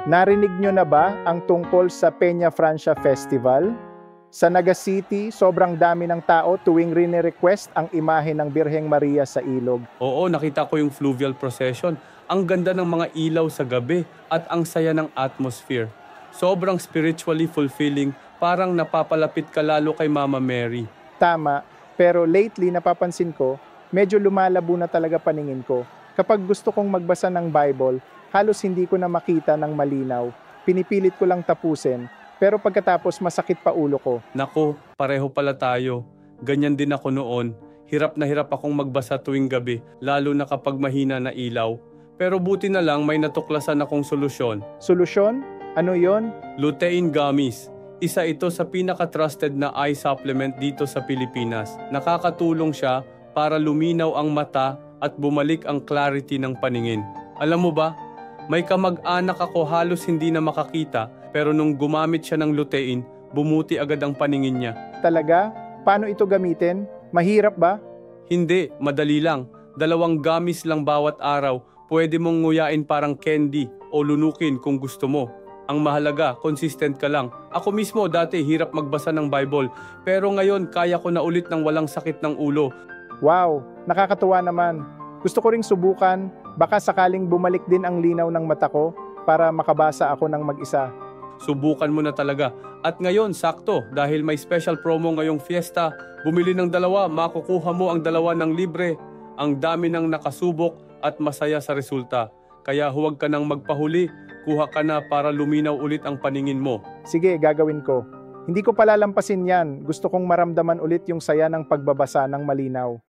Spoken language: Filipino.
Narinig nyo na ba ang tungkol sa Peña Francia Festival? Sa Naga City, sobrang dami ng tao tuwing rine-request ang imahe ng Birheng Maria sa ilog. Oo, nakita ko yung fluvial procession. Ang ganda ng mga ilaw sa gabi at ang saya ng atmosphere. Sobrang spiritually fulfilling, parang napapalapit ka lalo kay Mama Mary. Tama, pero lately napapansin ko, medyo lumalabo na talaga paningin ko. Kapag gusto kong magbasa ng Bible, halos hindi ko na makita ng malinaw. Pinipilit ko lang tapusin, pero pagkatapos masakit pa ulo ko. Nako, pareho pala tayo. Ganyan din ako noon. Hirap na hirap akong magbasa tuwing gabi, lalo na kapag mahina na ilaw. Pero buti na lang may natuklasan akong solusyon. Solusyon? Ano yon? Lutein Gummies. Isa ito sa pinaka-trusted na eye supplement dito sa Pilipinas. Nakakatulong siya para luminaw ang mata at bumalik ang clarity ng paningin. Alam mo ba, may kamag-anak ako halos hindi na makakita, pero nung gumamit siya ng lutein, bumuti agad ang paningin niya. Talaga? Paano ito gamitin? Mahirap ba? Hindi, madali lang. 2 gummies lang bawat araw. Pwede mong nguyain parang candy o lunukin kung gusto mo. Ang mahalaga, consistent ka lang. Ako mismo dati hirap magbasa ng Bible, pero ngayon kaya ko na ulit ng walang sakit ng ulo. Wow, nakakatuwa naman. Gusto ko ring subukan, baka sakaling bumalik din ang linaw ng mata ko para makabasa ako ng mag-isa. Subukan mo na talaga. At ngayon, sakto, dahil may special promo ngayong fiesta, bumili ng 2, makukuha mo ang 2 ng libre. Ang dami ng nakasubok at masaya sa resulta. Kaya huwag ka nang magpahuli, kuha ka na para luminaw ulit ang paningin mo. Sige, gagawin ko. Hindi ko palalampasin yan. Gusto kong maramdaman ulit yung saya ng pagbabasa ng malinaw.